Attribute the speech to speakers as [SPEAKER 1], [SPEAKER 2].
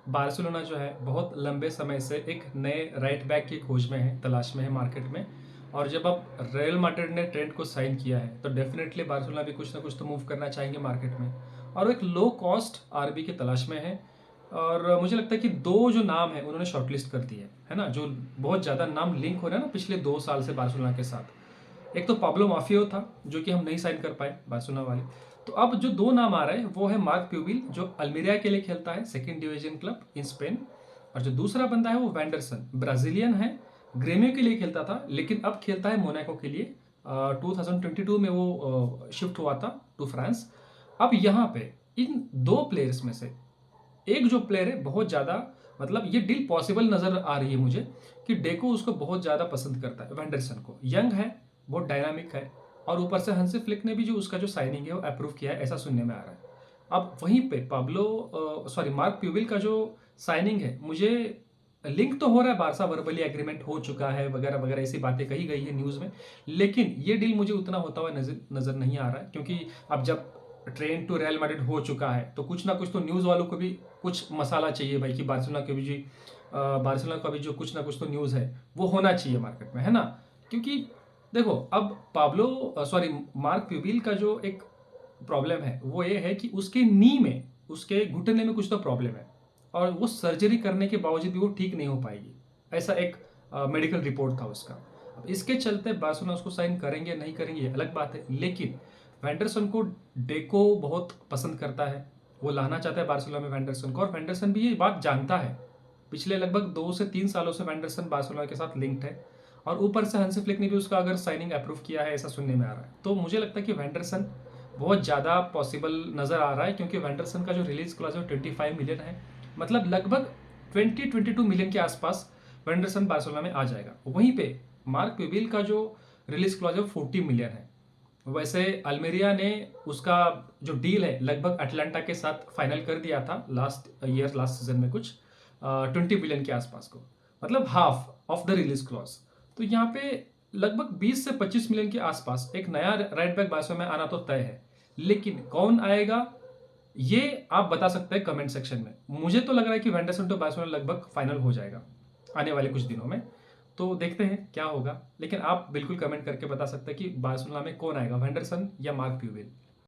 [SPEAKER 1] Barcelona जो है बहुत लंबे समय से एक नए राइट बैक की खोज में है, तलाश में है मार्केट में। और जब अब रियल मैड्रिड ने ट्रेंट को साइन किया है तो डेफिनेटली बार्सिलोना भी कुछ ना कुछ तो मूव करना चाहेंगे मार्केट में, और वो एक लो कॉस्ट आरबी की तलाश में है। और मुझे लगता है कि दो जो नाम है उन्होंने शॉर्टलिस्ट कर दिए है ना, जो बहुत ज़्यादा नाम लिंक हो रहे हैं ना पिछले 2 साल से बार्सिलोना के साथ। एक तो पाब्लो माफियो था जो कि हम नहीं साइन कर पाए बार्सिलोना वाले। तो अब जो दो नाम आ रहे हैं वो है मार्क प्यूबिल जो अल्मीरिया के लिए खेलता है, second division club in Spain. और जो दूसरा बंदा है वो वैंडरसन, ब्राजीलियन है, ग्रेमियो के लिए खेलता था लेकिन अब खेलता है मोनाको के लिए। 2022 में वो शिफ्ट हुआ था टू फ्रांस। अब यहाँ पे इन दो प्लेयर्स में से एक जो प्लेयर है बहुत ज़्यादा, मतलब ये डील पॉसिबल नज़र आ रही है मुझे कि डेको उसको बहुत ज़्यादा पसंद करता है, वेंडरसन को। यंग है, बहुत डायनामिक है, और ऊपर से हंसी फ्लिक ने भी जो उसका जो साइनिंग है वो अप्रूव किया है, ऐसा सुनने में आ रहा है। अब वहीं पे मार्क प्यूबिल का जो साइनिंग है, मुझे लिंक तो हो रहा है, बारसा वर्बली एग्रीमेंट हो चुका है वगैरह वगैरह ऐसी बातें कही गई है न्यूज़ में। लेकिन ये डील मुझे उतना होता हुआ नजर नहीं आ रहा है, क्योंकि अब जब ट्रेन टू रियल मैड्रिड हो चुका है तो कुछ ना कुछ तो न्यूज़ वालों को भी कुछ मसाला चाहिए भाई, कि बार्सिलोना के भी जी बार्सिलोना का भी जो कुछ ना कुछ तो न्यूज़ है वो होना चाहिए मार्केट में, है ना। क्योंकि देखो अब मार्क प्यूबिल का जो एक प्रॉब्लम है वो ये है कि उसके नी में, उसके घुटने में कुछ तो प्रॉब्लम है, और वो सर्जरी करने के बावजूद भी वो ठीक नहीं हो पाएगी, ऐसा एक मेडिकल रिपोर्ट था उसका। अब इसके चलते बार्सिलोना उसको साइन करेंगे नहीं करेंगे ये अलग बात है, लेकिन वेंडरसन को डेको बहुत पसंद करता है, वो लाना चाहता है बार्सिलोना में वेंडरसन को, और वेंडरसन भी ये बात जानता है। पिछले लगभग 2 से 3 सालों से वेंडरसन बार्सिलोना के साथ लिंक्ड है, और ऊपर से हंसी फ्लिक ने भी उसका अगर साइनिंग अप्रूव किया है ऐसा सुनने में आ रहा है। तो मुझे लगता है कि वेंडरसन बहुत ज़्यादा पॉसिबल नज़र आ रहा है, क्योंकि वेंडरसन का जो रिलीज क्लॉज है 25 मिलियन है, मतलब लगभग 22 मिलियन के आसपास वेंडरसन बार्सिलोना में आ जाएगा। वहीं पे मार्क प्यूबिल का जो रिलीज क्लॉज है वो 40 मिलियन है। वैसे अल्मेरिया ने उसका जो डील है लगभग अटलांटा के साथ फाइनल कर दिया था लास्ट सीजन में, कुछ 20 बिलियन के आसपास को, मतलब half of the release clause. तो यहाँ पे लगभग 20 से 25 मिलियन के आसपास एक नया राइट बैक बार्सिलोना में आना तो तय है, लेकिन कौन आएगा ये आप बता सकते हैं कमेंट सेक्शन में। मुझे तो लग रहा है कि वेंडरसन टू बार्सिलोना लगभग फाइनल हो जाएगा आने वाले कुछ दिनों में। तो देखते हैं क्या होगा, लेकिन आप बिल्कुल कमेंट करके बता सकते हैं कि बार्सिलोना में कौन आएगा, वेंडरसन या मार्क प्यूबिल।